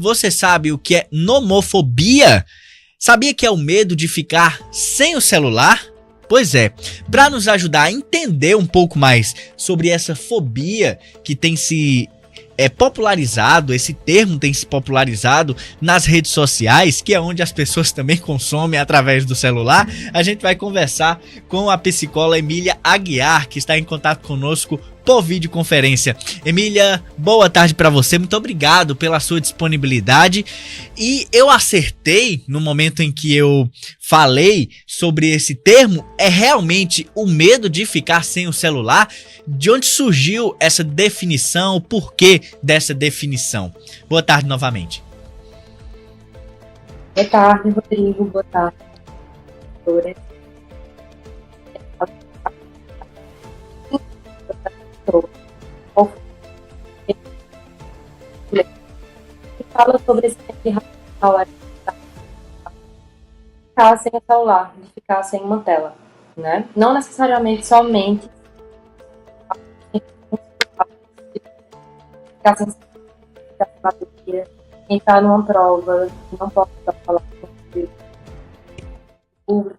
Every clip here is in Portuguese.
Você sabe o que é nomofobia? Sabia que é o medo de ficar sem o celular? Pois é, para nos ajudar a entender um pouco mais sobre essa fobia que tem se popularizado, esse termo tem se popularizado nas redes sociais, que é onde as pessoas também consomem através do celular, a gente vai conversar com a psicóloga Emília Aguiar, que está em contato conosco por videoconferência. Emília, boa tarde para você, muito obrigado pela sua disponibilidade. E eu acertei no momento em que eu falei sobre esse termo, é realmente o medo de ficar sem o celular? De onde surgiu essa definição, o porquê dessa definição? Boa tarde novamente. Boa tarde, Rodrigo. Boa tarde, doutora. Que fala sobre esse tempo de racional de ficar sem o celular, de ficar sem uma tela, né? Não necessariamente somente ficar sem bateria, entrar numa prova, não posso falar com público.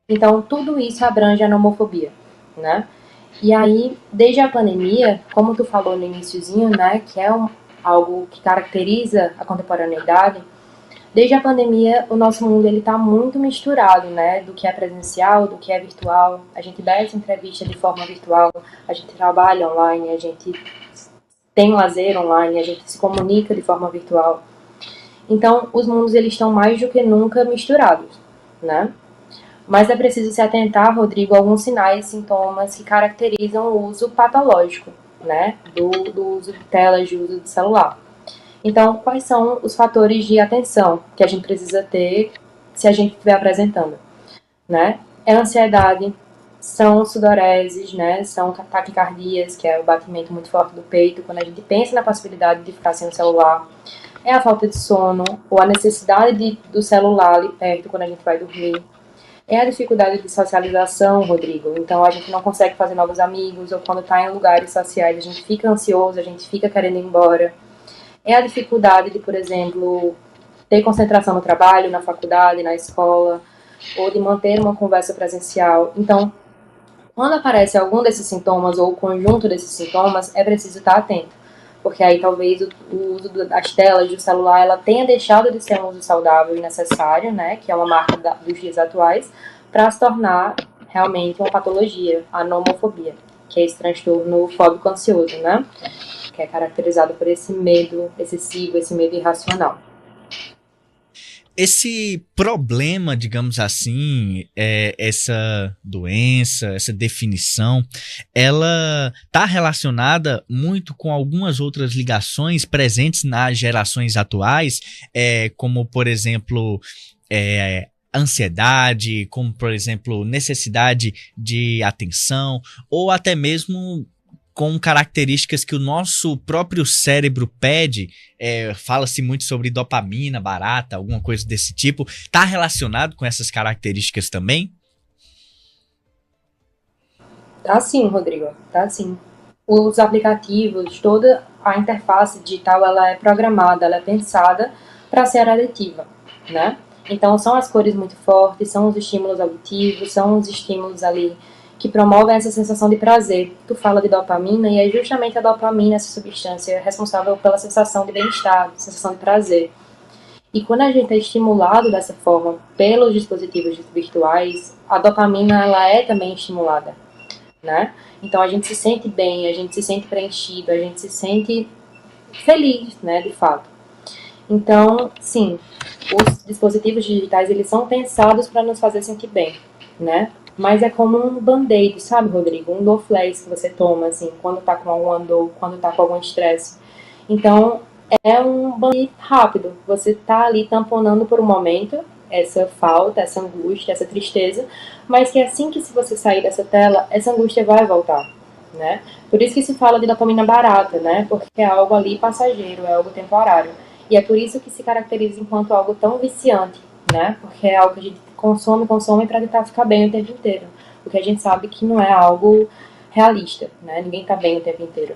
Então, tudo isso abrange a nomofobia, né? E aí, desde a pandemia, como tu falou no iniciozinho, né, que é algo que caracteriza a contemporaneidade, desde a pandemia o nosso mundo ele está muito misturado, né, do que é presencial, do que é virtual. A gente dá essa entrevista de forma virtual, a gente trabalha online, a gente tem lazer online, a gente se comunica de forma virtual. Então, os mundos eles estão mais do que nunca misturados, né? Mas é preciso se atentar, Rodrigo, a alguns sinais e sintomas que caracterizam o uso patológico, né, do uso de telas, de uso de celular. Então, quais são os fatores de atenção que a gente precisa ter se a gente estiver apresentando, né? É ansiedade, são sudoreses, né, são taquicardias, que é o batimento muito forte do peito, quando a gente pensa na possibilidade de ficar sem o celular. É a falta de sono, ou a necessidade do celular ali perto quando a gente vai dormir. É a dificuldade de socialização, Rodrigo. Então, a gente não consegue fazer novos amigos, ou quando está em lugares sociais, a gente fica ansioso, a gente fica querendo ir embora. É a dificuldade de, por exemplo, ter concentração no trabalho, na faculdade, na escola, ou de manter uma conversa presencial. Então, quando aparece algum desses sintomas, ou o conjunto desses sintomas, é preciso estar atento. Porque aí talvez o uso das telas do celular ela tenha deixado de ser um uso saudável e necessário, né, que é uma marca dos dias atuais, para se tornar realmente uma patologia, a nomofobia, que é esse transtorno fóbico ansioso, né, que é caracterizado por esse medo excessivo, esse medo irracional. Esse problema, digamos assim, essa doença, essa definição, ela está relacionada muito com algumas outras ligações presentes nas gerações atuais, como, por exemplo, ansiedade, como, por exemplo, necessidade de atenção, ou até mesmo com características que o nosso próprio cérebro pede. Fala-se muito sobre dopamina barata, alguma coisa desse tipo. Está relacionado com essas características também? Tá sim, Rodrigo, tá sim. Os aplicativos, toda a interface digital, ela é programada, ela é pensada para ser aditiva, né? Então, são as cores muito fortes, são os estímulos auditivos, são os estímulos ali que promovem essa sensação de prazer. Tu fala de dopamina e é justamente a dopamina, essa substância, responsável pela sensação de bem-estar, sensação de prazer. E quando a gente é estimulado dessa forma pelos dispositivos virtuais, a dopamina ela é também estimulada, né? Então a gente se sente bem, a gente se sente preenchido, a gente se sente feliz, né, de fato. Então, sim, os dispositivos digitais eles são pensados para nos fazer sentir bem, né? Mas é como um band-aid, sabe, Rodrigo? Um Dorflex que você toma, assim, quando tá com alguma dor, quando tá com algum estresse. Então, é um band-aid rápido. Você tá ali tamponando por um momento essa falta, essa angústia, essa tristeza, mas que assim que se você sair dessa tela, essa angústia vai voltar, né? Por isso que se fala de dopamina barata, né? Porque é algo ali passageiro, é algo temporário. E é por isso que se caracteriza enquanto algo tão viciante, né? Porque é algo que a gente consome para tentar ficar bem o tempo inteiro. Porque a gente sabe que não é algo realista, né? Ninguém tá bem o tempo inteiro.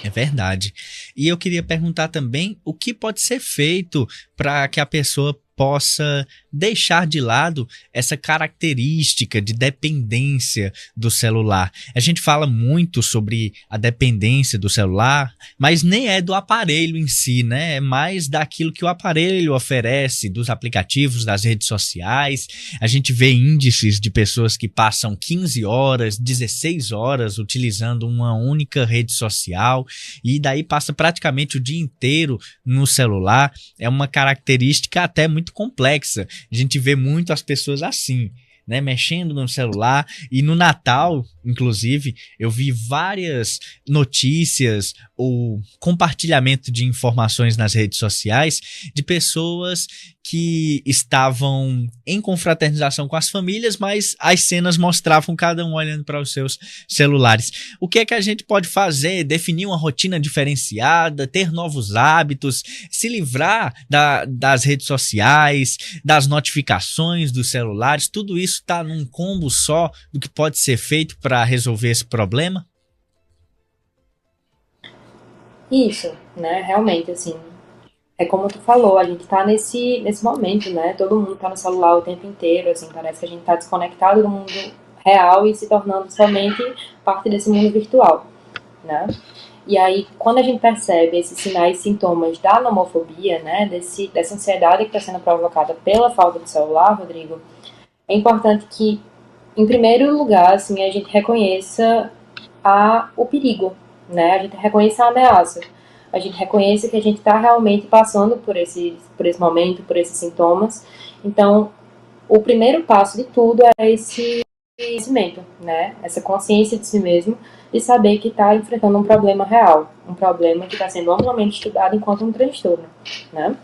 É verdade. E eu queria perguntar também o que pode ser feito para que a pessoa possa deixar de lado essa característica de dependência do celular. A gente fala muito sobre a dependência do celular, mas nem é do aparelho em si, né? É mais daquilo que o aparelho oferece, dos aplicativos, das redes sociais. A gente vê índices de pessoas que passam 15 horas, 16 horas utilizando uma única rede social e daí passa praticamente o dia inteiro no celular. É uma característica até muito complexa. A gente vê muito as pessoas assim, né, mexendo no celular. E no Natal, inclusive, eu vi várias notícias ou compartilhamento de informações nas redes sociais de pessoas que estavam em confraternização com as famílias, mas as cenas mostravam cada um olhando para os seus celulares. O que é que a gente pode fazer? Definir uma rotina diferenciada, ter novos hábitos, se livrar das redes sociais, das notificações dos celulares. Tudo isso está num combo só do que pode ser feito para resolver esse problema? Isso, né? Realmente, assim, é como tu falou, a gente tá nesse momento, né? Todo mundo tá no celular o tempo inteiro, assim, parece que a gente tá desconectado do mundo real e se tornando somente parte desse mundo virtual, né? E aí, quando a gente percebe esses sinais e sintomas da nomofobia, né, dessa ansiedade que está sendo provocada pela falta do celular, Rodrigo, é importante que, em primeiro lugar, assim, a gente reconheça o perigo, né? A gente reconheça a ameaça. A gente reconheça que a gente está realmente passando por esse momento, por esses sintomas. Então, o primeiro passo de tudo é esse conhecimento, né? Essa consciência de si mesmo, de saber que está enfrentando um problema real, um problema que está sendo amplamente estudado enquanto um transtorno, né?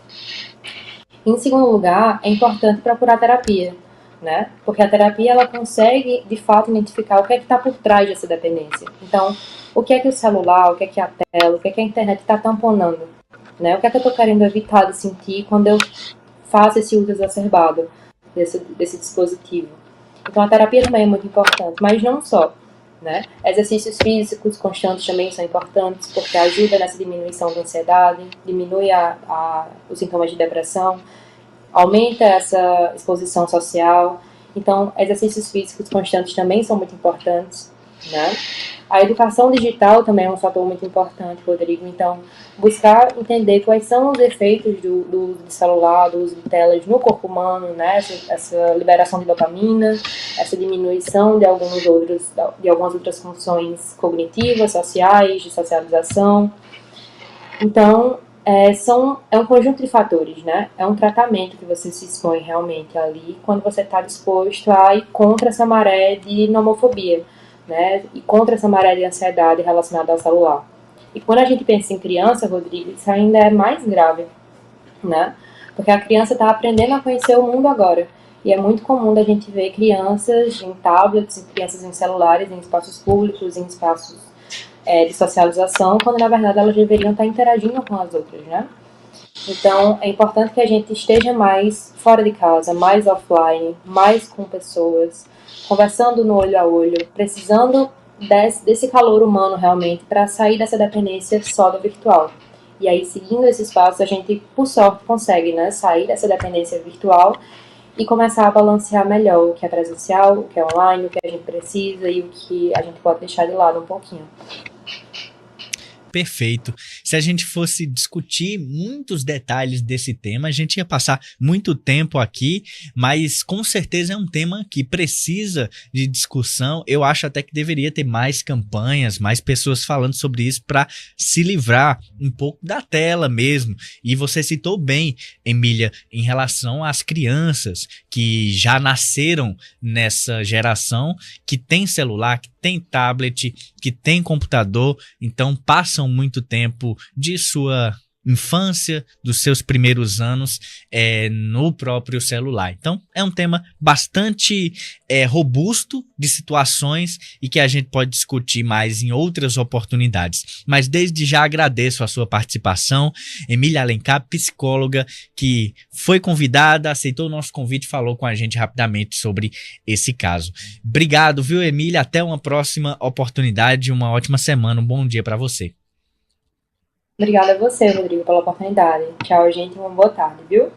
Em segundo lugar, é importante procurar terapia, né? Porque a terapia ela consegue, de fato, identificar o que é que está por trás dessa dependência. Então, o que é que o celular, o que é que a tela, o que é que a internet está tamponando, né? O que é que eu estou querendo evitar de sentir quando eu faço esse uso exacerbado desse dispositivo. Então, a terapia também é muito importante, mas não só, né? Exercícios físicos constantes também são importantes, porque ajuda nessa diminuição da ansiedade, diminui os sintomas de depressão, aumenta essa exposição social. Então, exercícios físicos constantes também são muito importantes, né? A educação digital também é um fator muito importante, Rodrigo. Então, buscar entender quais são os efeitos do uso de celular, do uso de telas no corpo humano, né? Essa liberação de dopamina, essa diminuição de algumas outras funções cognitivas, sociais, de socialização. Então, é um conjunto de fatores, né? É um tratamento que você se expõe realmente ali quando você está disposto a ir contra essa maré de nomofobia, né? E contra essa maré de ansiedade relacionada ao celular. E quando a gente pensa em criança, Rodrigo, isso ainda é mais grave, né? Porque a criança está aprendendo a conhecer o mundo agora. E é muito comum a gente ver crianças em tablets, crianças em celulares, em espaços públicos, em espaços de socialização, quando na verdade elas deveriam estar interagindo com as outras, né? Então é importante que a gente esteja mais fora de casa, mais offline, mais com pessoas, conversando no olho a olho, precisando desse calor humano realmente para sair dessa dependência só do virtual. E aí, seguindo esses passos, a gente, por sorte, consegue, né, sair dessa dependência virtual e começar a balancear melhor o que é presencial, o que é online, o que a gente precisa e o que a gente pode deixar de lado um pouquinho. Perfeito. Se a gente fosse discutir muitos detalhes desse tema, a gente ia passar muito tempo aqui, mas com certeza é um tema que precisa de discussão. Eu acho até que deveria ter mais campanhas, mais pessoas falando sobre isso para se livrar um pouco da tela mesmo. E você citou bem, Emília, em relação às crianças que já nasceram nessa geração, que tem celular, que tem tablet, que tem computador, então passam muito tempo de sua infância, dos seus primeiros anos no próprio celular. Então é um tema bastante robusto de situações e que a gente pode discutir mais em outras oportunidades. Mas desde já agradeço a sua participação, Emília Alencar, psicóloga, que foi convidada, aceitou o nosso convite e falou com a gente rapidamente sobre esse caso. Obrigado, viu, Emília? Até uma próxima oportunidade, uma ótima semana, um bom dia para você. Obrigada a você, Rodrigo, pela oportunidade. Tchau, gente. Uma boa tarde, viu?